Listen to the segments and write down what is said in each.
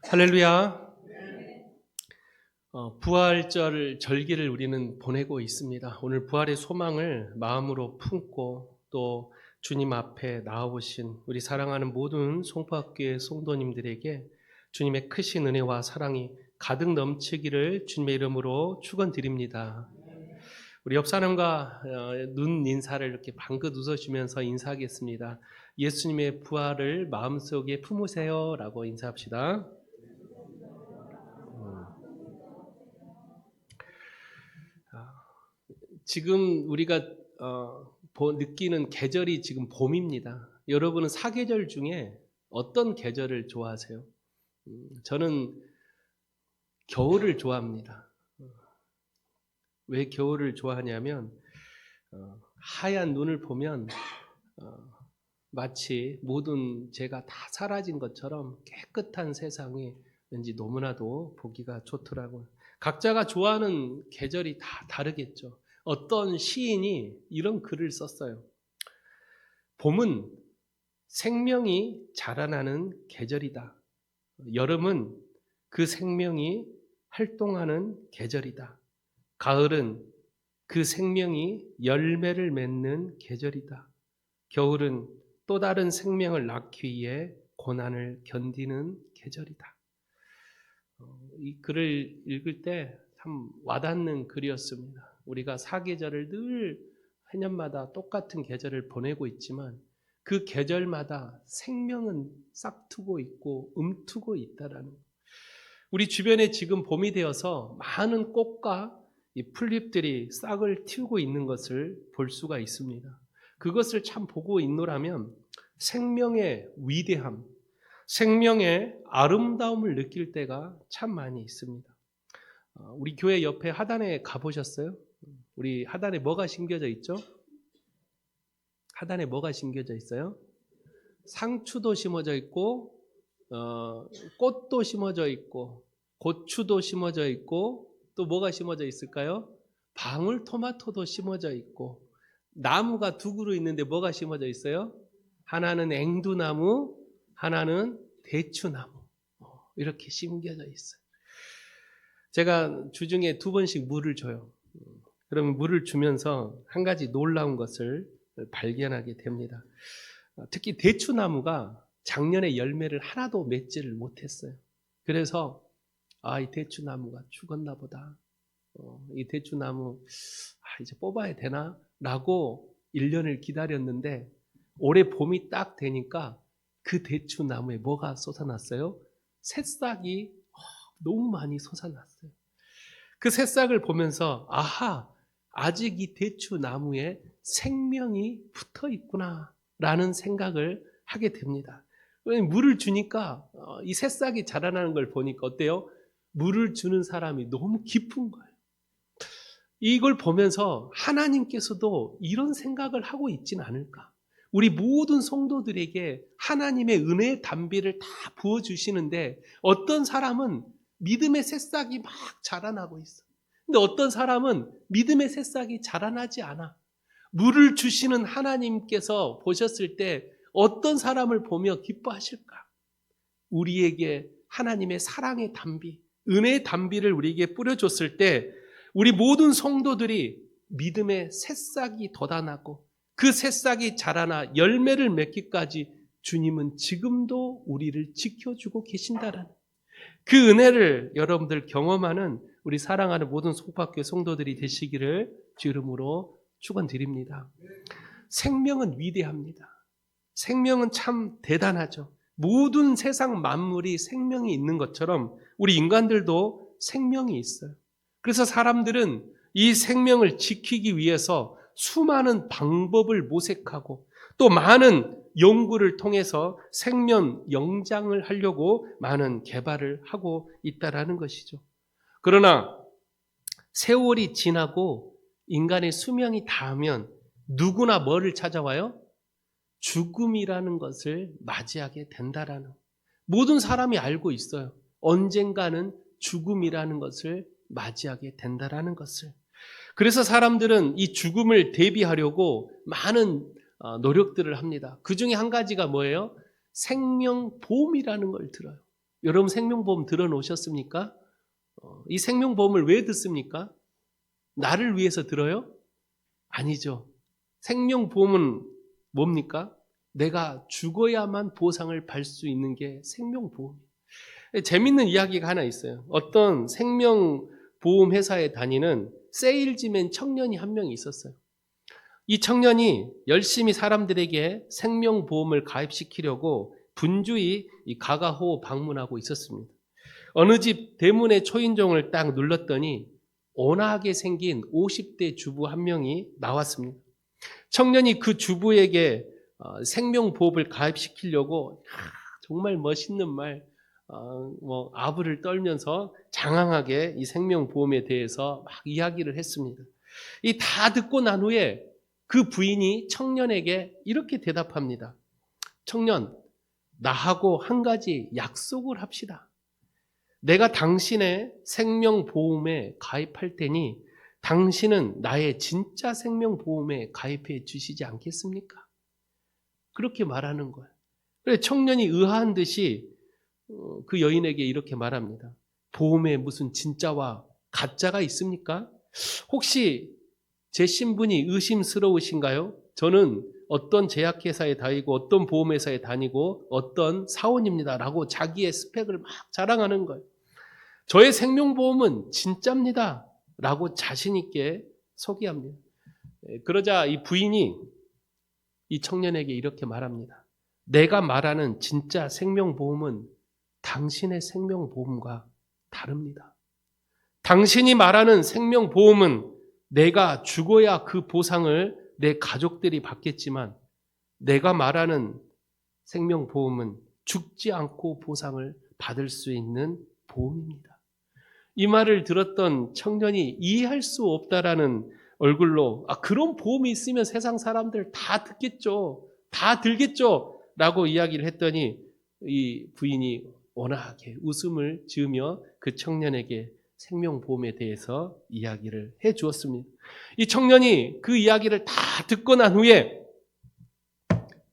할렐루야. 부활절 절기를 우리는 보내고 있습니다. 오늘 부활의 소망을 마음으로 품고 또 주님 앞에 나아오신 우리 사랑하는 모든 송파학교의 성도님들에게 주님의 크신 은혜와 사랑이 가득 넘치기를 주님의 이름으로 축원드립니다. 우리 옆 사람과 눈 인사를 이렇게 방긋 웃어주면서 인사하겠습니다. 예수님의 부활을 마음속에 품으세요 라고 인사합시다. 지금 우리가 느끼는 계절이 지금 봄입니다. 여러분은 사계절 중에 어떤 계절을 좋아하세요? 저는 겨울을 좋아합니다. 왜 겨울을 좋아하냐면 하얀 눈을 보면 마치 모든 죄가 다 사라진 것처럼 깨끗한 세상이 왠지 너무나도 보기가 좋더라고요. 각자가 좋아하는 계절이 다 다르겠죠. 어떤 시인이 이런 글을 썼어요. 봄은 생명이 자라나는 계절이다. 여름은 그 생명이 활동하는 계절이다. 가을은 그 생명이 열매를 맺는 계절이다. 겨울은 또 다른 생명을 낳기 위해 고난을 견디는 계절이다. 이 글을 읽을 때 참 와닿는 글이었습니다. 우리가 사계절을 늘 해년마다 똑같은 계절을 보내고 있지만 그 계절마다 생명은 싹트고 있고 움트고 있다라는, 우리 주변에 지금 봄이 되어서 많은 꽃과 이 풀잎들이 싹을 틔우고 있는 것을 볼 수가 있습니다. 그것을 참 보고 있노라면 생명의 위대함, 생명의 아름다움을 느낄 때가 참 많이 있습니다. 우리 교회 옆에 하단에 가보셨어요? 우리 하단에 뭐가 심겨져 있죠? 하단에 뭐가 심겨져 있어요? 상추도 심어져 있고 꽃도 심어져 있고 고추도 심어져 있고 또 뭐가 심어져 있을까요? 방울토마토도 심어져 있고 나무가 두 그루 있는데 뭐가 심어져 있어요? 하나는 앵두나무, 하나는 대추나무, 이렇게 심겨져 있어요. 제가 주중에 2번씩 물을 줘요. 그러면 물을 주면서 한 가지 놀라운 것을 발견하게 됩니다. 특히 대추나무가 작년에 열매를 하나도 맺지를 못했어요. 그래서 이 대추나무가 죽었나 보다. 이 대추나무 이제 뽑아야 되나? 라고 1년을 기다렸는데 올해 봄이 딱 되니까 그 대추나무에 뭐가 솟아났어요? 새싹이 너무 많이 솟아났어요. 그 새싹을 보면서 아직 이 대추나무에 생명이 붙어 있구나 라는 생각을 하게 됩니다. 물을 주니까 이 새싹이 자라나는 걸 보니까 어때요? 물을 주는 사람이 너무 기쁜 거예요. 이걸 보면서 하나님께서도 이런 생각을 하고 있진 않을까? 우리 모든 성도들에게 하나님의 은혜의 담비를 다 부어주시는데 어떤 사람은 믿음의 새싹이 막 자라나고 있어. 근데 어떤 사람은 믿음의 새싹이 자라나지 않아. 물을 주시는 하나님께서 보셨을 때 어떤 사람을 보며 기뻐하실까? 우리에게 하나님의 사랑의 담비, 은혜의 담비를 우리에게 뿌려줬을 때 우리 모든 성도들이 믿음의 새싹이 돋아나고 그 새싹이 자라나 열매를 맺기까지 주님은 지금도 우리를 지켜주고 계신다라는 그 은혜를 여러분들 경험하는 우리 사랑하는 모든 송파학교 성도들이 되시기를 주 이름으로 축원드립니다. 생명은 위대합니다. 생명은 참 대단하죠. 모든 세상 만물이 생명이 있는 것처럼 우리 인간들도 생명이 있어요. 그래서 사람들은 이 생명을 지키기 위해서 수많은 방법을 모색하고 또 많은 연구를 통해서 생명 영장을 하려고 많은 개발을 하고 있다라는 것이죠. 그러나 세월이 지나고 인간의 수명이 닿으면 누구나 뭐를 찾아와요? 죽음이라는 것을 맞이하게 된다라는, 모든 사람이 알고 있어요. 언젠가는 죽음이라는 것을 맞이하게 된다라는 것을. 그래서 사람들은 이 죽음을 대비하려고 많은 노력들을 합니다. 그 중에 한 가지가 뭐예요? 생명보험이라는 걸 들어요. 여러분 생명보험 들어놓으셨습니까? 이 생명보험을 왜 듣습니까? 나를 위해서 들어요? 아니죠. 생명보험은 뭡니까? 내가 죽어야만 보상을 받을 수 있는 게 생명보험이에요. 재밌는 이야기가 하나 있어요. 어떤 생명보험 회사에 다니는 세일즈맨 청년이 한 명이 있었어요. 이 청년이 열심히 사람들에게 생명보험을 가입시키려고 분주히 이 가가호 방문하고 있었습니다. 어느 집 대문의 초인종을 딱 눌렀더니 온화하게 생긴 50대 주부 한 명이 나왔습니다. 청년이 그 주부에게 생명보험을 가입시키려고 정말 멋있는 말, 아부를 떨면서 장황하게 이 생명보험에 대해서 막 이야기를 했습니다. 이 다 듣고 난 후에 그 부인이 청년에게 이렇게 대답합니다. 청년, 나하고 한 가지 약속을 합시다. 내가 당신의 생명보험에 가입할 테니 당신은 나의 진짜 생명보험에 가입해 주시지 않겠습니까? 그렇게 말하는 거예요. 그래서 청년이 의아한 듯이 그 여인에게 이렇게 말합니다. 보험에 무슨 진짜와 가짜가 있습니까? 혹시 제 신분이 의심스러우신가요? 저는 어떤 제약회사에 다니고 어떤 보험회사에 다니고 어떤 사원입니다 라고 자기의 스펙을 막 자랑하는 거예요. 저의 생명보험은 진짜입니다 라고 자신 있게 소개합니다. 그러자 이 부인이 이 청년에게 이렇게 말합니다. 내가 말하는 진짜 생명보험은 당신의 생명보험과 다릅니다. 당신이 말하는 생명보험은 내가 죽어야 그 보상을 내 가족들이 받겠지만 내가 말하는 생명보험은 죽지 않고 보상을 받을 수 있는 보험입니다. 이 말을 들었던 청년이 이해할 수 없다라는 얼굴로 그런 보험이 있으면 세상 사람들 다 듣겠죠. 다 들겠죠. 라고 이야기를 했더니 이 부인이 온화하게 웃음을 지으며 그 청년에게 생명보험에 대해서 이야기를 해 주었습니다. 이 청년이 그 이야기를 다 듣고 난 후에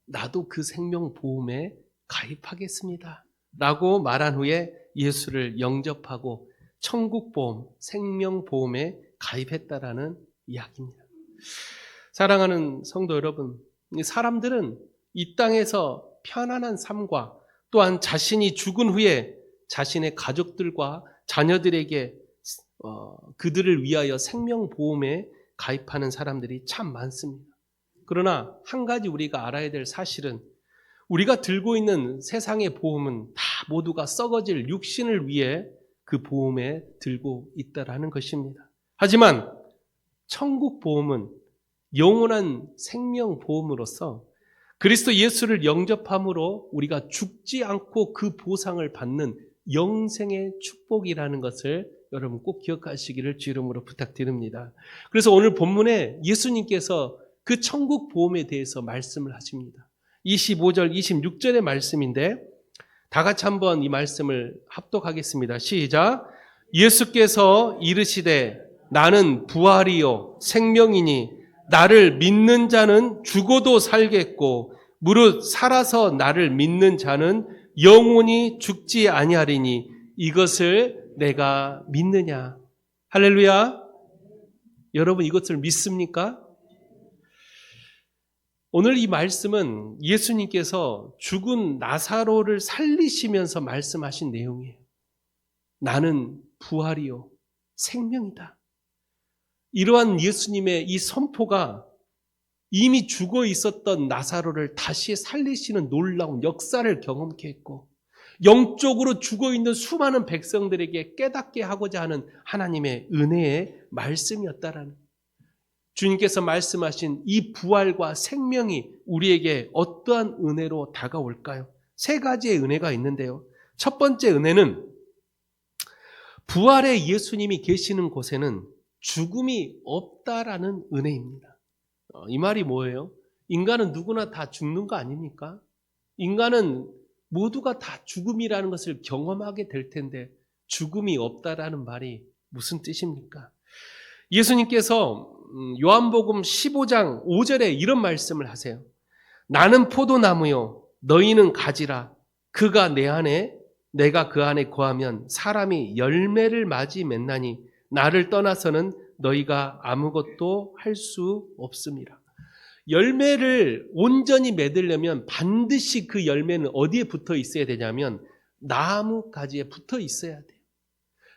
나도 그 생명보험에 가입하겠습니다 라고 말한 후에 예수를 영접하고 천국보험, 생명보험에 가입했다라는 이야기입니다. 사랑하는 성도 여러분, 사람들은 이 땅에서 편안한 삶과 또한 자신이 죽은 후에 자신의 가족들과 자녀들에게 그들을 위하여 생명보험에 가입하는 사람들이 참 많습니다. 그러나 한 가지 우리가 알아야 될 사실은 우리가 들고 있는 세상의 보험은 다 모두가 썩어질 육신을 위해 그 보험에 들고 있다라는 것입니다. 하지만 천국보험은 영원한 생명보험으로서 그리스도 예수를 영접함으로 우리가 죽지 않고 그 보상을 받는 영생의 축복이라는 것을 여러분 꼭 기억하시기를 주 이름으로 부탁드립니다. 그래서 오늘 본문에 예수님께서 그 천국 보험에 대해서 말씀을 하십니다. 25절, 26절의 말씀인데 다 같이 한번 이 말씀을 합독하겠습니다. 시작. 예수께서 이르시되 나는 부활이요 생명이니 나를 믿는 자는 죽어도 살겠고 무릇 살아서 나를 믿는 자는 영원히 죽지 아니하리니 이것을 내가 믿느냐. 할렐루야. 여러분 이것을 믿습니까? 오늘 이 말씀은 예수님께서 죽은 나사로를 살리시면서 말씀하신 내용이에요. 나는 부활이요 생명이다. 이러한 예수님의 이 선포가 이미 죽어 있었던 나사로를 다시 살리시는 놀라운 역사를 경험케 했고 영적으로 죽어 있는 수많은 백성들에게 깨닫게 하고자 하는 하나님의 은혜의 말씀이었다라는 주님께서 말씀하신 이 부활과 생명이 우리에게 어떠한 은혜로 다가올까요? 세 가지의 은혜가 있는데요. 첫 번째 은혜는 부활의 예수님이 계시는 곳에는 죽음이 없다라는 은혜입니다. 이 말이 뭐예요? 인간은 누구나 다 죽는 거 아닙니까? 인간은 모두가 다 죽음이라는 것을 경험하게 될 텐데 죽음이 없다라는 말이 무슨 뜻입니까? 예수님께서 요한복음 15장 5절에 이런 말씀을 하세요. 나는 포도나무요 너희는 가지라. 그가 내 안에 내가 그 안에 거하면 사람이 열매를 맞이 맺나니 나를 떠나서는 너희가 아무것도 할 수 없습니다. 열매를 온전히 맺으려면 반드시 그 열매는 어디에 붙어 있어야 되냐면 나무 가지에 붙어 있어야 돼요.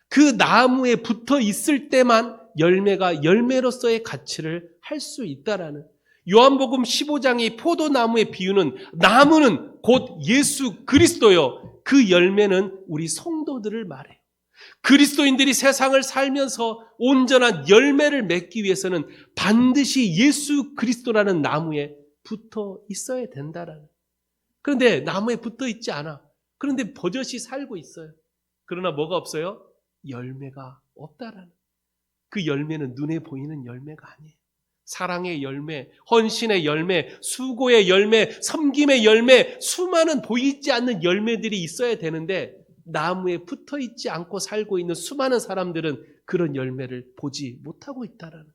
그 나무에 붙어 있을 때만 열매가 열매로서의 가치를 할 수 있다라는, 요한복음 15장의 포도나무의 비유는 나무는 곧 예수 그리스도요, 그 열매는 우리 성도들을 말해요. 그리스도인들이 세상을 살면서 온전한 열매를 맺기 위해서는 반드시 예수 그리스도라는 나무에 붙어 있어야 된다라는. 그런데 나무에 붙어 있지 않아. 그런데 버젓이 살고 있어요. 그러나 뭐가 없어요? 열매가 없다라는. 그 열매는 눈에 보이는 열매가 아니에요. 사랑의 열매, 헌신의 열매, 수고의 열매, 섬김의 열매, 수많은 보이지 않는 열매들이 있어야 되는데 나무에 붙어 있지 않고 살고 있는 수많은 사람들은 그런 열매를 보지 못하고 있다라는.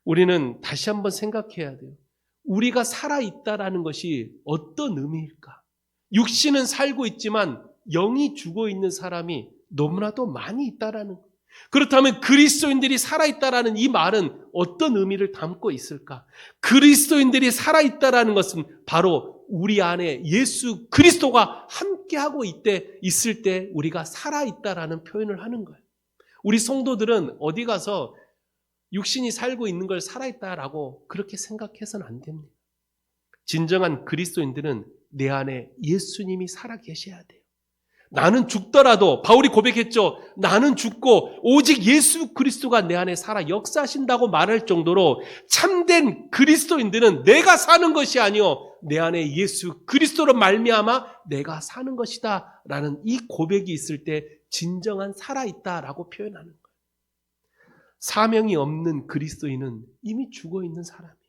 우리는 다시 한번 생각해야 돼요. 우리가 살아있다라는 것이 어떤 의미일까? 육신은 살고 있지만 영이 죽어 있는 사람이 너무나도 많이 있다라는 거예요. 그렇다면 그리스도인들이 살아있다라는 이 말은 어떤 의미를 담고 있을까? 그리스도인들이 살아있다라는 것은 바로 우리 안에 예수 그리스도가 함께하고 있을 때 우리가 살아있다라는 표현을 하는 거예요. 우리 성도들은 어디 가서 육신이 살고 있는 걸 살아있다라고 그렇게 생각해서는 안 됩니다. 진정한 그리스도인들은 내 안에 예수님이 살아 계셔야 돼요. 나는 죽더라도, 바울이 고백했죠. 나는 죽고 오직 예수 그리스도가 내 안에 살아 역사하신다고 말할 정도로 참된 그리스도인들은 내가 사는 것이 아니요 내 안에 예수 그리스도로 말미암아 내가 사는 것이다 라는 이 고백이 있을 때 진정한 살아있다라고 표현하는 거예요. 사명이 없는 그리스도인은 이미 죽어 있는 사람이에요.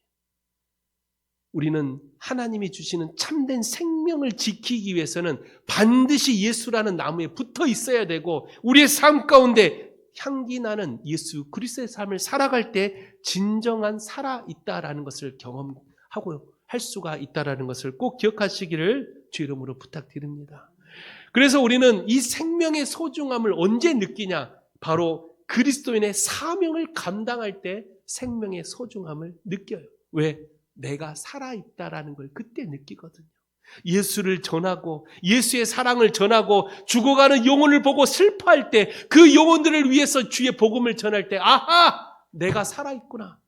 우리는 하나님이 주시는 참된 생명을 지키기 위해서는 반드시 예수라는 나무에 붙어 있어야 되고, 우리의 삶 가운데 향기 나는 예수 그리스도의 삶을 살아갈 때 진정한 살아있다라는 것을 경험하고 할 수가 있다라는 것을 꼭 기억하시기를 주 이름으로 부탁드립니다. 그래서 우리는 이 생명의 소중함을 언제 느끼냐? 바로 그리스도인의 사명을 감당할 때 생명의 소중함을 느껴요. 왜? 내가 살아있다라는 걸 그때 느끼거든요. 예수를 전하고 예수의 사랑을 전하고 죽어가는 영혼을 보고 슬퍼할 때 그 영혼들을 위해서 주의 복음을 전할 때 아하! 내가 살아있구나.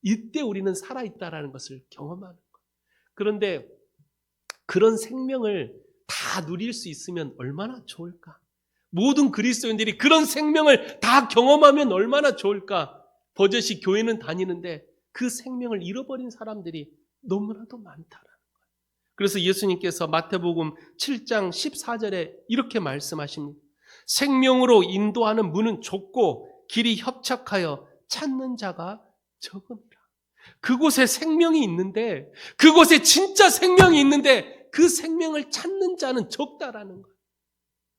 이때 우리는 살아있다라는 것을 경험하는 거예요. 그런데 그런 생명을 다 누릴 수 있으면 얼마나 좋을까? 모든 그리스도인들이 그런 생명을 다 경험하면 얼마나 좋을까? 버젓이 교회는 다니는데 그 생명을 잃어버린 사람들이 너무나도 많다라는 거예요. 그래서 예수님께서 마태복음 7장 14절에 이렇게 말씀하십니다. 생명으로 인도하는 문은 좁고 길이 협착하여 찾는 자가 적음이라. 그곳에 생명이 있는데, 그곳에 진짜 생명이 있는데 그 생명을 찾는 자는 적다라는 거예요.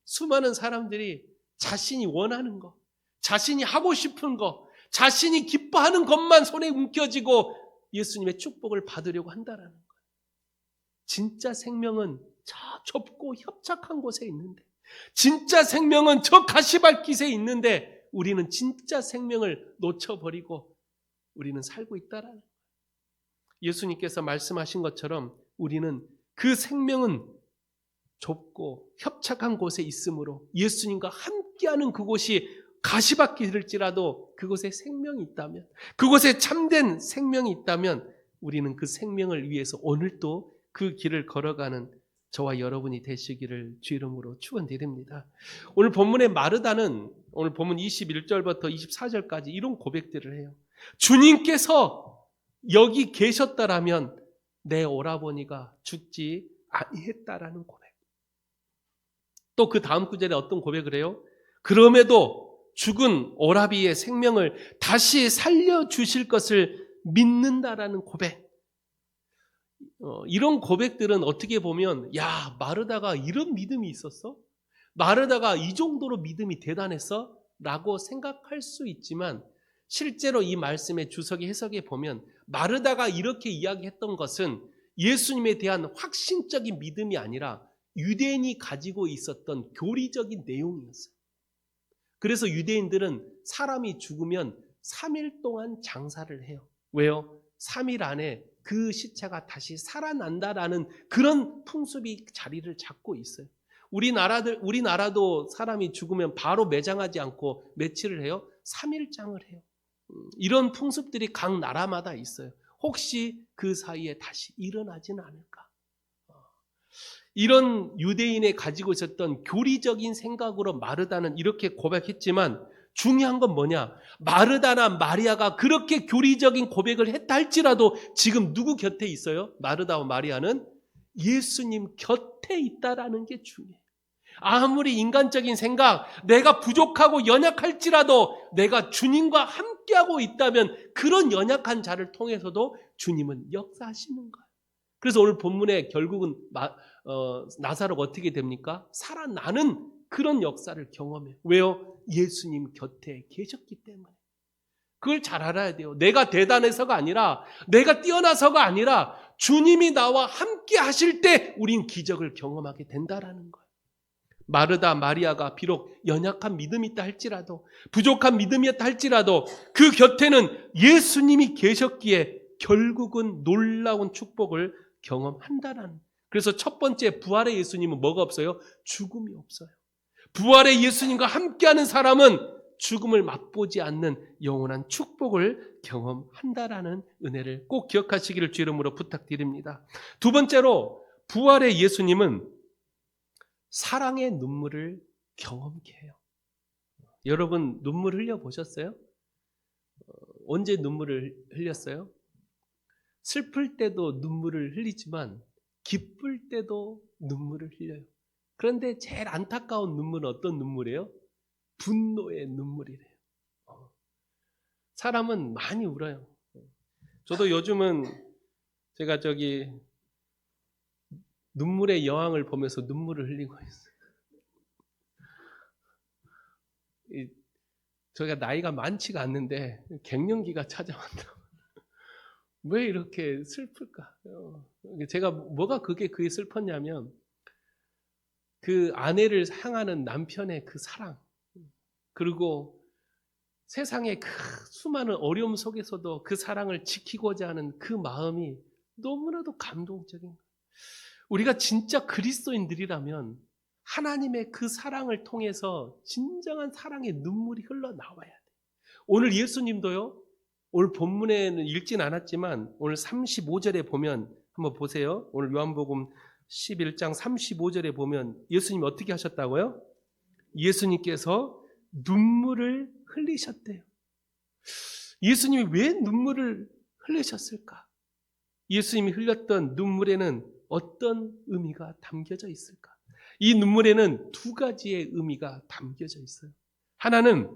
수많은 사람들이 자신이 원하는 거, 자신이 하고 싶은 거, 자신이 기뻐하는 것만 손에 움켜쥐고 예수님의 축복을 받으려고 한다라는 거예요. 진짜 생명은 저 좁고 협착한 곳에 있는데, 진짜 생명은 저 가시밭길에 있는데 우리는 진짜 생명을 놓쳐버리고 우리는 살고 있다라는 거예요. 예수님께서 말씀하신 것처럼 우리는 그 생명은 좁고 협착한 곳에 있으므로 예수님과 함께하는 그곳이 가시밭길일지라도 그곳에 생명이 있다면, 그곳에 참된 생명이 있다면 우리는 그 생명을 위해서 오늘도 그 길을 걸어가는 저와 여러분이 되시기를 주 이름으로 축원드립니다. 오늘 본문의 마르다는 오늘 본문 21절부터 24절까지 이런 고백들을 해요. 주님께서 여기 계셨다라면 내 오라버니가 죽지 아니했다라는 고백. 또 그 다음 구절에 어떤 고백을 해요? 그럼에도 죽은 오라비의 생명을 다시 살려주실 것을 믿는다라는 고백. 이런 고백들은 어떻게 보면 야, 마르다가 이런 믿음이 있었어? 마르다가 이 정도로 믿음이 대단했어? 라고 생각할 수 있지만 실제로 이 말씀의 주석의 해석에 보면 마르다가 이렇게 이야기했던 것은 예수님에 대한 확신적인 믿음이 아니라 유대인이 가지고 있었던 교리적인 내용이었어요. 그래서 유대인들은 사람이 죽으면 3일 동안 장사를 해요. 왜요? 3일 안에 그 시체가 다시 살아난다라는 그런 풍습이 자리를 잡고 있어요. 우리나라도 사람이 죽으면 바로 매장하지 않고 며칠을 해요? 3일장을 해요. 이런 풍습들이 각 나라마다 있어요. 혹시 그 사이에 다시 일어나지는 않을까? 이런 유대인의 가지고 있었던 교리적인 생각으로 마르다는 이렇게 고백했지만 중요한 건 뭐냐? 마르다나 마리아가 그렇게 교리적인 고백을 했다 할지라도 지금 누구 곁에 있어요? 마르다와 마리아는 예수님 곁에 있다라는 게 중요해요. 아무리 인간적인 생각, 내가 부족하고 연약할지라도 내가 주님과 함께하고 있다면 그런 연약한 자를 통해서도 주님은 역사하시는 거예요. 그래서 오늘 본문에 결국은 나사로가 어떻게 됩니까? 살아나는 그런 역사를 경험해요. 왜요? 예수님 곁에 계셨기 때문에. 그걸 잘 알아야 돼요. 내가 대단해서가 아니라, 내가 뛰어나서가 아니라 주님이 나와 함께 하실 때 우린 기적을 경험하게 된다라는 거예요. 마르다 마리아가 비록 연약한 믿음이 있다 할지라도, 부족한 믿음이 있다 할지라도 그 곁에는 예수님이 계셨기에 결국은 놀라운 축복을 경험한다라는. 그래서 첫 번째 부활의 예수님은 뭐가 없어요? 죽음이 없어요. 부활의 예수님과 함께하는 사람은 죽음을 맛보지 않는 영원한 축복을 경험한다라는 은혜를 꼭 기억하시기를 주 이름으로 부탁드립니다. 두 번째로 부활의 예수님은 사랑의 눈물을 경험케 해요. 여러분 눈물 흘려보셨어요? 언제 눈물을 흘렸어요? 슬플 때도 눈물을 흘리지만 기쁠 때도 눈물을 흘려요. 그런데 제일 안타까운 눈물은 어떤 눈물이에요? 분노의 눈물이래요. 사람은 많이 울어요. 저도 요즘은 제가 눈물의 여왕을 보면서 눈물을 흘리고 있어요. 저희가 나이가 많지가 않는데 갱년기가 찾아왔다고. 왜 이렇게 슬플까? 제가 뭐가 그게 슬펐냐면 그 아내를 향하는 남편의 그 사랑, 그리고 세상의 그 수많은 어려움 속에서도 그 사랑을 지키고자 하는 그 마음이 너무나도 감동적인 거예요. 우리가 진짜 그리스도인들이라면 하나님의 그 사랑을 통해서 진정한 사랑의 눈물이 흘러나와야 돼요. 오늘 예수님도요, 오늘 본문에는 읽진 않았지만 오늘 35절에 보면 한번 보세요. 오늘 요한복음 11장 35절에 보면 예수님이 어떻게 하셨다고요? 예수님께서 눈물을 흘리셨대요. 예수님이 왜 눈물을 흘리셨을까? 예수님이 흘렸던 눈물에는 어떤 의미가 담겨져 있을까? 이 눈물에는 두 가지의 의미가 담겨져 있어요. 하나는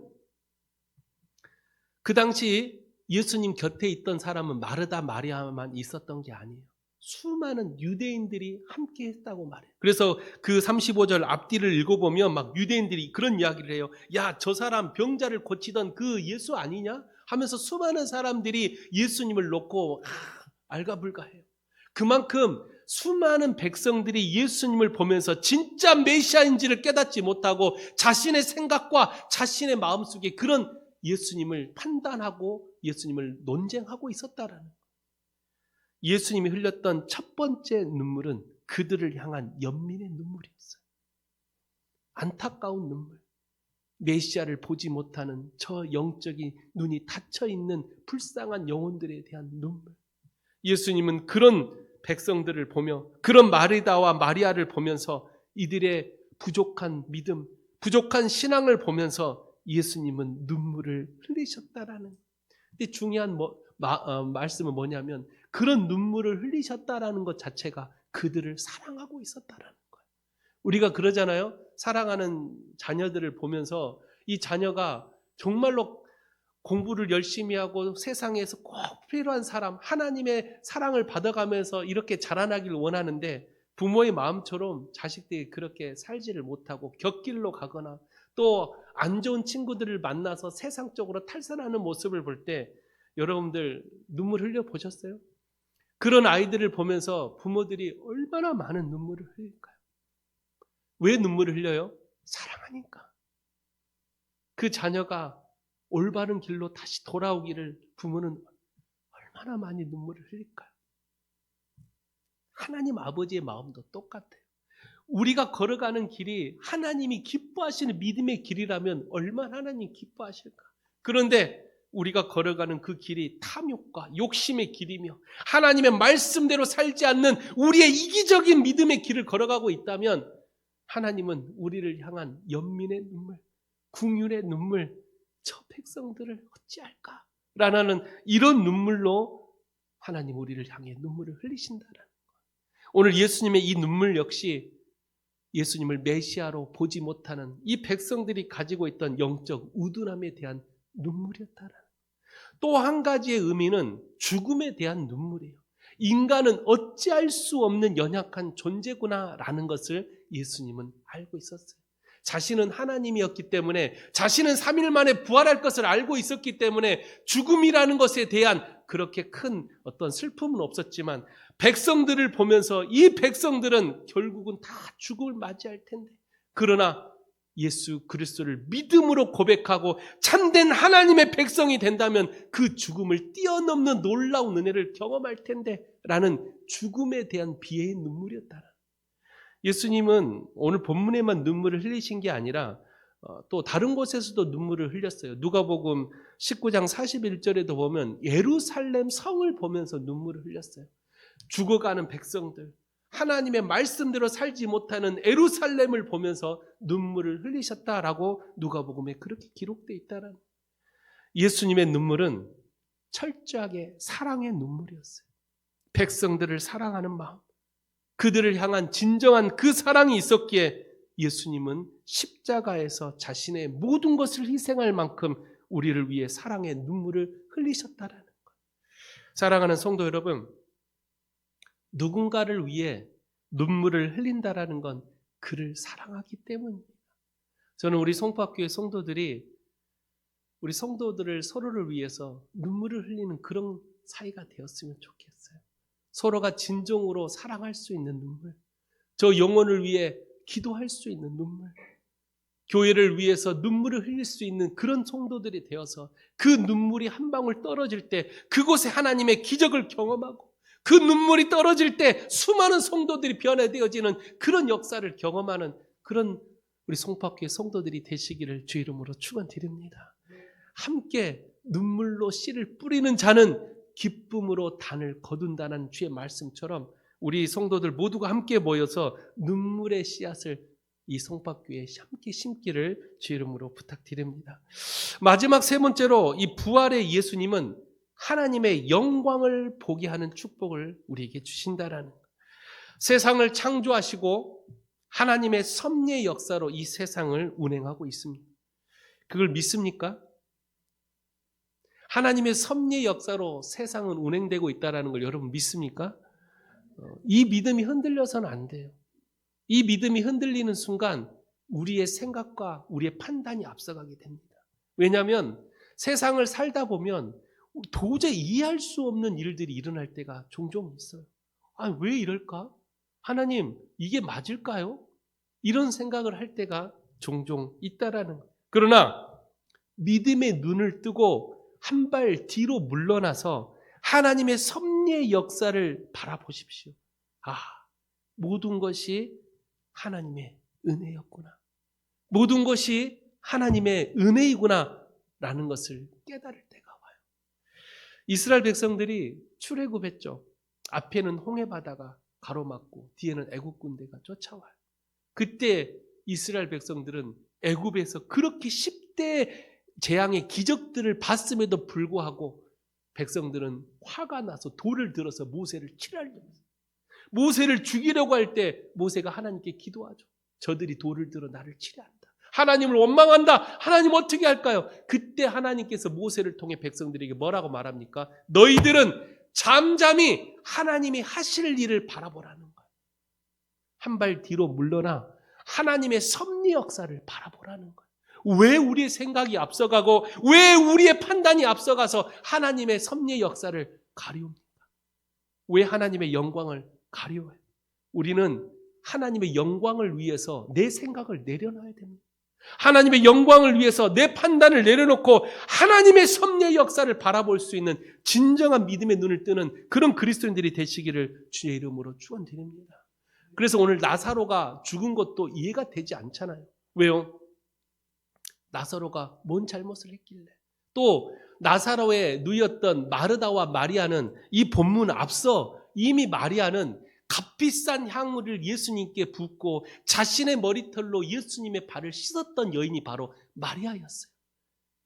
그 당시 예수님 곁에 있던 사람은 마르다 마리아만 있었던 게 아니에요. 수많은 유대인들이 함께 했다고 말해요. 그래서 그 35절 앞뒤를 읽어보면 막 유대인들이 그런 이야기를 해요. 야, 저 사람 병자를 고치던 그 예수 아니냐? 하면서 수많은 사람들이 예수님을 놓고 알가불가해요. 그만큼 수많은 백성들이 예수님을 보면서 진짜 메시아인지를 깨닫지 못하고 자신의 생각과 자신의 마음속에 그런 예수님을 판단하고 예수님을 논쟁하고 있었다라는 거예요. 예수님이 흘렸던 첫 번째 눈물은 그들을 향한 연민의 눈물이었어요. 안타까운 눈물. 메시아를 보지 못하는 저 영적인 눈이 닫혀있는 불쌍한 영혼들에 대한 눈물. 예수님은 그런 백성들을 보며 그런 마르다와 마리아를 보면서 이들의 부족한 믿음, 부족한 신앙을 보면서 예수님은 눈물을 흘리셨다라는. 근데 중요한 말씀은 뭐냐면 그런 눈물을 흘리셨다라는 것 자체가 그들을 사랑하고 있었다라는 거예요. 우리가 그러잖아요. 사랑하는 자녀들을 보면서 이 자녀가 정말로 공부를 열심히 하고 세상에서 꼭 필요한 사람, 하나님의 사랑을 받아가면서 이렇게 자라나길 원하는데 부모의 마음처럼 자식들이 그렇게 살지를 못하고 곁길로 가거나 또 안 좋은 친구들을 만나서 세상적으로 탈선하는 모습을 볼 때 여러분들 눈물 흘려 보셨어요? 그런 아이들을 보면서 부모들이 얼마나 많은 눈물을 흘릴까요? 왜 눈물을 흘려요? 사랑하니까. 그 자녀가 올바른 길로 다시 돌아오기를 부모는 얼마나 많이 눈물을 흘릴까요? 하나님 아버지의 마음도 똑같아요. 우리가 걸어가는 길이 하나님이 기뻐하시는 믿음의 길이라면 얼마나 하나님 기뻐하실까? 그런데 우리가 걸어가는 그 길이 탐욕과 욕심의 길이며 하나님의 말씀대로 살지 않는 우리의 이기적인 믿음의 길을 걸어가고 있다면 하나님은 우리를 향한 연민의 눈물, 긍휼의 눈물, 저 백성들을 어찌할까? 라는 이런 눈물로 하나님 우리를 향해 눈물을 흘리신다라는 거예요. 오늘 예수님의 이 눈물 역시 예수님을 메시아로 보지 못하는 이 백성들이 가지고 있던 영적 우둔함에 대한 눈물이었다라는 거예요. 또 한 가지의 의미는 죽음에 대한 눈물이에요. 인간은 어찌할 수 없는 연약한 존재구나라는 것을 예수님은 알고 있었어요. 자신은 하나님이었기 때문에, 자신은 3일 만에 부활할 것을 알고 있었기 때문에 죽음이라는 것에 대한 그렇게 큰 어떤 슬픔은 없었지만 백성들을 보면서 이 백성들은 결국은 다 죽음을 맞이할 텐데, 그러나 예수 그리스도를 믿음으로 고백하고 참된 하나님의 백성이 된다면 그 죽음을 뛰어넘는 놀라운 은혜를 경험할 텐데 라는 죽음에 대한 비애의 눈물이었다. 예수님은 오늘 본문에만 눈물을 흘리신 게 아니라 또 다른 곳에서도 눈물을 흘렸어요. 누가복음 19장 41절에도 보면 예루살렘 성을 보면서 눈물을 흘렸어요. 죽어가는 백성들, 하나님의 말씀대로 살지 못하는 예루살렘을 보면서 눈물을 흘리셨다라고 누가복음에 그렇게 기록되어 있다는. 예수님의 눈물은 철저하게 사랑의 눈물이었어요. 백성들을 사랑하는 마음, 그들을 향한 진정한 그 사랑이 있었기에 예수님은 십자가에서 자신의 모든 것을 희생할 만큼 우리를 위해 사랑의 눈물을 흘리셨다라는 것. 사랑하는 성도 여러분, 누군가를 위해 눈물을 흘린다라는 건 그를 사랑하기 때문입니다. 저는 우리 송파교회 성도들이 우리 성도들을 서로를 위해서 눈물을 흘리는 그런 사이가 되었으면 좋겠어요. 서로가 진정으로 사랑할 수 있는 눈물, 저 영혼을 위해 기도할 수 있는 눈물, 교회를 위해서 눈물을 흘릴 수 있는 그런 성도들이 되어서 그 눈물이 한 방울 떨어질 때 그곳에 하나님의 기적을 경험하고 그 눈물이 떨어질 때 수많은 성도들이 변화되어지는 그런 역사를 경험하는 그런 우리 송파교회 성도들이 되시기를 주 이름으로 축원드립니다. 함께 눈물로 씨를 뿌리는 자는 기쁨으로 단을 거둔다는 주의 말씀처럼 우리 성도들 모두가 함께 모여서 눈물의 씨앗을 이 송파교회에 함께 심기를 주 이름으로 부탁드립니다. 마지막 세 번째로 이 부활의 예수님은 하나님의 영광을 보게 하는 축복을 우리에게 주신다라는 것. 세상을 창조하시고 하나님의 섭리의 역사로 이 세상을 운행하고 있습니다. 그걸 믿습니까? 하나님의 섭리의 역사로 세상은 운행되고 있다는 걸 여러분 믿습니까? 이 믿음이 흔들려서는 안 돼요. 이 믿음이 흔들리는 순간 우리의 생각과 우리의 판단이 앞서가게 됩니다. 왜냐하면 세상을 살다 보면 도저히 이해할 수 없는 일들이 일어날 때가 종종 있어요. 아, 왜 이럴까? 하나님, 이게 맞을까요? 이런 생각을 할 때가 종종 있다라는 거예요. 그러나 믿음의 눈을 뜨고 한 발 뒤로 물러나서 하나님의 섭리의 역사를 바라보십시오. 아, 모든 것이 하나님의 은혜였구나. 모든 것이 하나님의 은혜이구나 라는 것을 깨달을 때가 와요. 이스라엘 백성들이 출애굽했죠. 앞에는 홍해바다가 가로막고 뒤에는 애국 군대가 쫓아와요. 그때 이스라엘 백성들은 애굽에서 그렇게 10대 재앙의 기적들을 봤음에도 불구하고 백성들은 화가 나서 돌을 들어서 모세를 치려고 했어요. 모세를 죽이려고 할 때 모세가 하나님께 기도하죠. 저들이 돌을 들어 나를 치려 한다. 하나님을 원망한다. 하나님 어떻게 할까요? 그때 하나님께서 모세를 통해 백성들에게 뭐라고 말합니까? 너희들은 잠잠히 하나님이 하실 일을 바라보라는 거예요. 한 발 뒤로 물러나 하나님의 섭리 역사를 바라보라는 거예요. 왜 우리의 생각이 앞서가고 왜 우리의 판단이 앞서가서 하나님의 섭리의 역사를 가리웁니까? 왜 하나님의 영광을 가리워요? 우리는 하나님의 영광을 위해서 내 생각을 내려놔야 됩니다. 하나님의 영광을 위해서 내 판단을 내려놓고 하나님의 섭리의 역사를 바라볼 수 있는 진정한 믿음의 눈을 뜨는 그런 그리스도인들이 되시기를 주의 이름으로 축원드립니다. 그래서 오늘 나사로가 죽은 것도 이해가 되지 않잖아요. 왜요? 나사로가 뭔 잘못을 했길래. 또 나사로의 누이였던 마르다와 마리아는 이 본문 앞서 이미 마리아는 값비싼 향을 예수님께 붓고 자신의 머리털로 예수님의 발을 씻었던 여인이 바로 마리아였어요.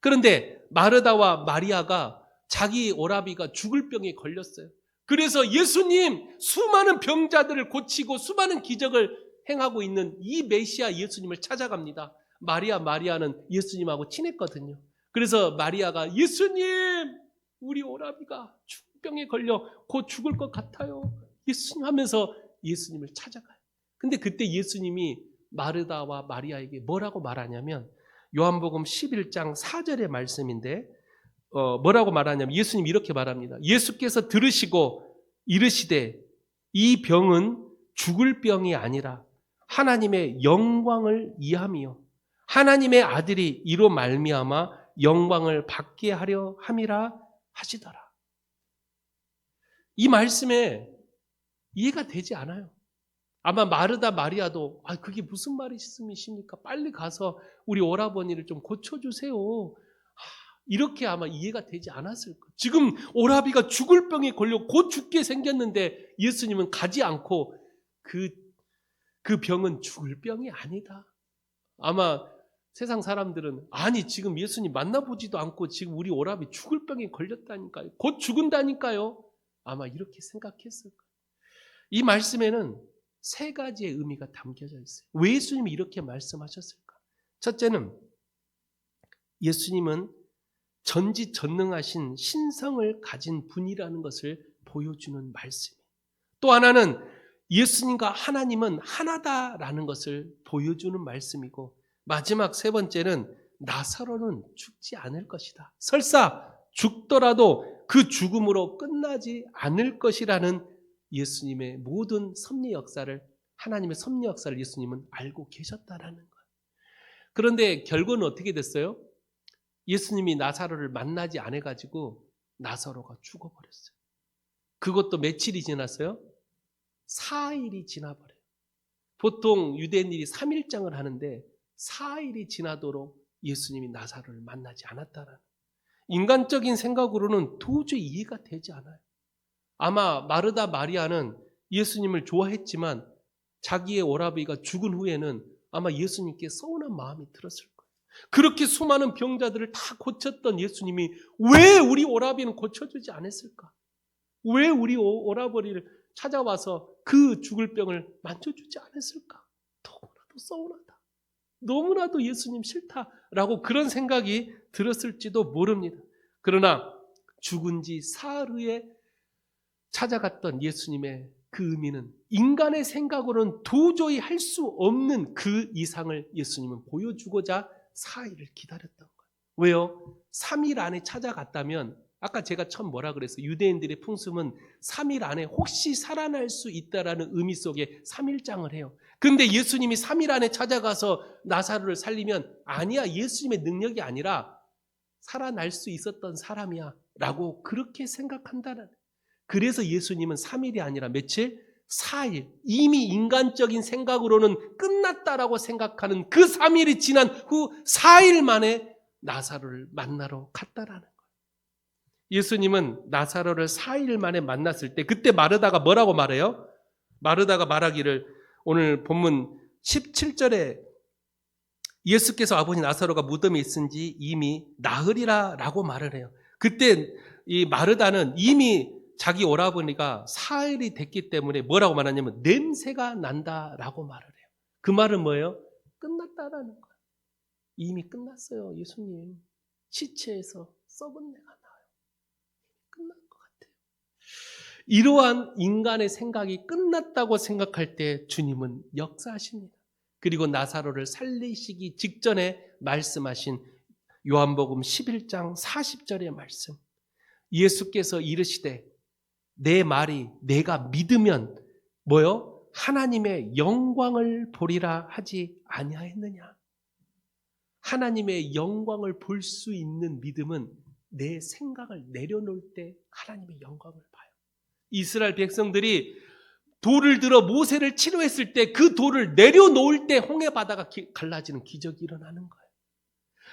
그런데 마르다와 마리아가 자기 오라비가 죽을 병에 걸렸어요. 그래서 예수님, 수많은 병자들을 고치고 수많은 기적을 행하고 있는 이 메시아 예수님을 찾아갑니다. 마리아는 예수님하고 친했거든요. 그래서 마리아가 예수님, 우리 오라비가 죽병에 걸려 곧 죽을 것 같아요. 예수님 하면서 예수님을 찾아가요. 근데 그때 예수님이 마르다와 마리아에게 뭐라고 말하냐면 요한복음 11장 4절의 말씀인데 뭐라고 말하냐면 예수님이 이렇게 말합니다. 예수께서 들으시고 이르시되 이 병은 죽을 병이 아니라 하나님의 영광을 이함이요 하나님의 아들이 이로 말미암아 영광을 받게 하려 함이라 하시더라. 이 말씀에 이해가 되지 않아요. 아마 마르다 마리아도 그게 무슨 말씀이십니까? 빨리 가서 우리 오라버니를 좀 고쳐주세요. 이렇게 아마 이해가 되지 않았을 거예요. 지금 오라비가 죽을 병에 걸려 곧 죽게 생겼는데 예수님은 가지 않고 그 병은 죽을 병이 아니다. 아마 세상 사람들은 지금 예수님 만나보지도 않고 지금 우리 오라비 죽을 병에 걸렸다니까요. 곧 죽은다니까요. 아마 이렇게 생각했을 거예요. 이 말씀에는 세 가지의 의미가 담겨져 있어요. 왜 예수님이 이렇게 말씀하셨을까? 첫째는 예수님은 전지전능하신 신성을 가진 분이라는 것을 보여주는 말씀이에요. 또 하나는 예수님과 하나님은 하나다라는 것을 보여주는 말씀이고 마지막 세 번째는 나사로는 죽지 않을 것이다. 설사 죽더라도 그 죽음으로 끝나지 않을 것이라는 예수님의 모든 섭리 역사를 하나님의 섭리 역사를 예수님은 알고 계셨다라는 거예요. 그런데 결과는 어떻게 됐어요? 예수님이 나사로를 만나지 않아가지고 나사로가 죽어버렸어요. 그것도 며칠이 지났어요? 4일이 지나버려요. 보통 유대인들이 3일장을 하는데 4일이 지나도록 예수님이 나사로를 만나지 않았다라는 인간적인 생각으로는 도저히 이해가 되지 않아요. 아마 마르다 마리아는 예수님을 좋아했지만 자기의 오라비가 죽은 후에는 아마 예수님께 서운한 마음이 들었을 거예요. 그렇게 수많은 병자들을 다 고쳤던 예수님이 왜 우리 오라비는 고쳐주지 않았을까? 왜 우리 오라버니를 찾아와서 그 죽을 병을 만져주지 않았을까? 너무나도 서운하다. 너무나도 예수님 싫다라고 그런 생각이 들었을지도 모릅니다. 그러나 죽은 지 사흘 후에 찾아갔던 예수님의 그 의미는 인간의 생각으로는 도저히 할 수 없는 그 이상을 예수님은 보여주고자 4일을 기다렸던 거예요. 왜요? 3일 안에 찾아갔다면 아까 제가 처음 뭐라 그랬어요? 유대인들의 풍습은 3일 안에 혹시 살아날 수 있다라는 의미 속에 3일장을 해요. 그런데 예수님이 3일 안에 찾아가서 나사로를 살리면 아니야, 예수님의 능력이 아니라 살아날 수 있었던 사람이야 라고 그렇게 생각한다는. 그래서 예수님은 3일이 아니라 며칠? 4일. 이미 인간적인 생각으로는 끝났다라고 생각하는 그 3일이 지난 후 4일 만에 나사로를 만나러 갔다라는 거예요. 예수님은 나사로를 4일 만에 만났을 때 그때 마르다가 뭐라고 말해요? 마르다가 말하기를 오늘 본문 17절에 예수께서 아버지 나사로가 무덤에 있은지 이미 나으리라 라고 말을 해요. 그때 이 마르다는 이미 자기 오라버니가 4일이 됐기 때문에 뭐라고 말하냐면 냄새가 난다라고 말을 해요. 그 말은 뭐예요? 끝났다라는 거예요. 이미 끝났어요. 예수님 시체에서 썩은 내가 나요. 끝난 것 같아요. 이러한 인간의 생각이 끝났다고 생각할 때 주님은 역사하십니다. 그리고 나사로를 살리시기 직전에 말씀하신 요한복음 11장 40절의 말씀. 예수께서 이르시되 내 말이 내가 믿으면 뭐요? 하나님의 영광을 보리라 하지 아니하였느냐? 하나님의 영광을 볼 수 있는 믿음은 내 생각을 내려놓을 때 하나님의 영광을 봐요. 이스라엘 백성들이 돌을 들어 모세를 치료했을 때 그 돌을 내려놓을 때 홍해 바다가 갈라지는 기적이 일어나는 거예요.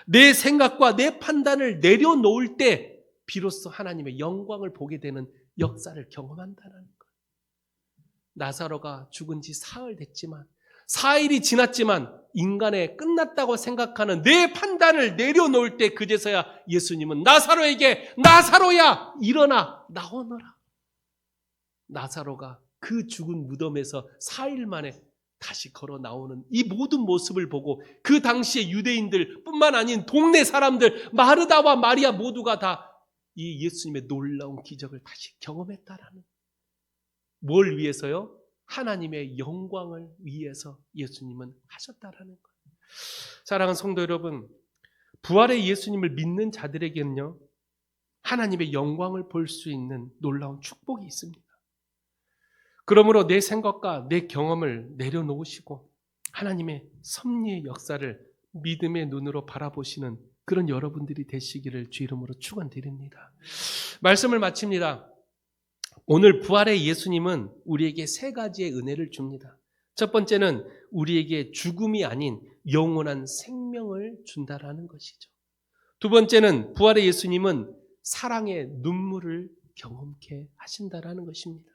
내 생각과 내 판단을 내려놓을 때 비로소 하나님의 영광을 보게 되는 역사를 경험한다는 거예요. 나사로가 죽은 지 사흘 됐지만 4일이 지났지만 인간의 끝났다고 생각하는 내 판단을 내려놓을 때 그제서야 예수님은 나사로에게 나사로야 일어나 나오너라. 나사로가 그 죽은 무덤에서 4일 만에 다시 걸어 나오는 이 모든 모습을 보고 그 당시의 유대인들 뿐만 아닌 동네 사람들 마르다와 마리아 모두가 다 이 예수님의 놀라운 기적을 다시 경험했다라는, 뭘 위해서요? 하나님의 영광을 위해서 예수님은 하셨다라는 거예요. 사랑하는 성도 여러분, 부활의 예수님을 믿는 자들에게는요, 하나님의 영광을 볼 수 있는 놀라운 축복이 있습니다. 그러므로 내 생각과 내 경험을 내려놓으시고 하나님의 섭리의 역사를 믿음의 눈으로 바라보시는 그런 여러분들이 되시기를 주 이름으로 축원드립니다. 말씀을 마칩니다. 오늘 부활의 예수님은 우리에게 세 가지의 은혜를 줍니다. 첫 번째는 우리에게 죽음이 아닌 영원한 생명을 준다라는 것이죠. 두 번째는 부활의 예수님은 사랑의 눈물을 경험케 하신다라는 것입니다.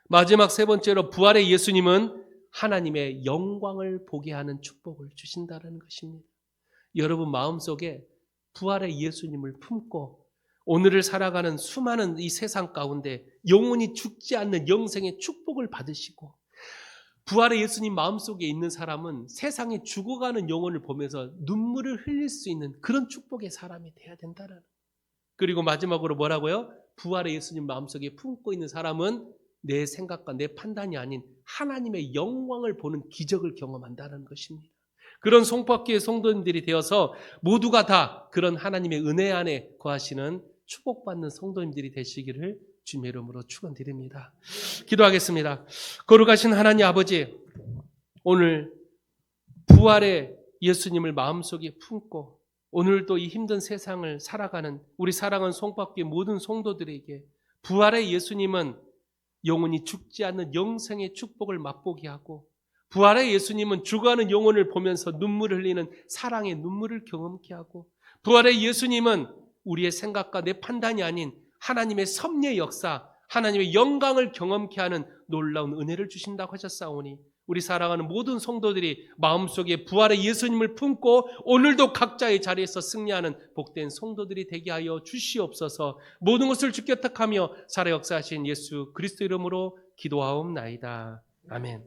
마지막 세 번째로 부활의 예수님은 하나님의 영광을 보게 하는 축복을 주신다라는 것입니다. 여러분 마음속에 부활의 예수님을 품고 오늘을 살아가는 수많은 이 세상 가운데 영원히 죽지 않는 영생의 축복을 받으시고, 부활의 예수님 마음속에 있는 사람은 세상에 죽어가는 영혼을 보면서 눈물을 흘릴 수 있는 그런 축복의 사람이 돼야 된다라는. 그리고 마지막으로 뭐라고요? 부활의 예수님 마음속에 품고 있는 사람은 내 생각과 내 판단이 아닌 하나님의 영광을 보는 기적을 경험한다는 것입니다. 그런 송파교회 성도님들이 되어서 모두가 다 그런 하나님의 은혜 안에 거하시는 축복받는 성도님들이 되시기를 주님의 이름으로 축원드립니다. 기도하겠습니다. 거룩하신 하나님 아버지, 오늘 부활의 예수님을 마음속에 품고 오늘도 이 힘든 세상을 살아가는 우리 사랑하는 송파교회 모든 성도들에게 부활의 예수님은 영원히 죽지 않는 영생의 축복을 맛보게 하고, 부활의 예수님은 죽어가는 영혼을 보면서 눈물을 흘리는 사랑의 눈물을 경험케 하고, 부활의 예수님은 우리의 생각과 내 판단이 아닌 하나님의 섭리의 역사, 하나님의 영광을 경험케 하는 놀라운 은혜를 주신다고 하셨사오니 우리 사랑하는 모든 성도들이 마음속에 부활의 예수님을 품고 오늘도 각자의 자리에서 승리하는 복된 성도들이 되게 하여 주시옵소서. 모든 것을 주께 탁하며 살아 역사하신 예수 그리스도 이름으로 기도하옵나이다. 아멘.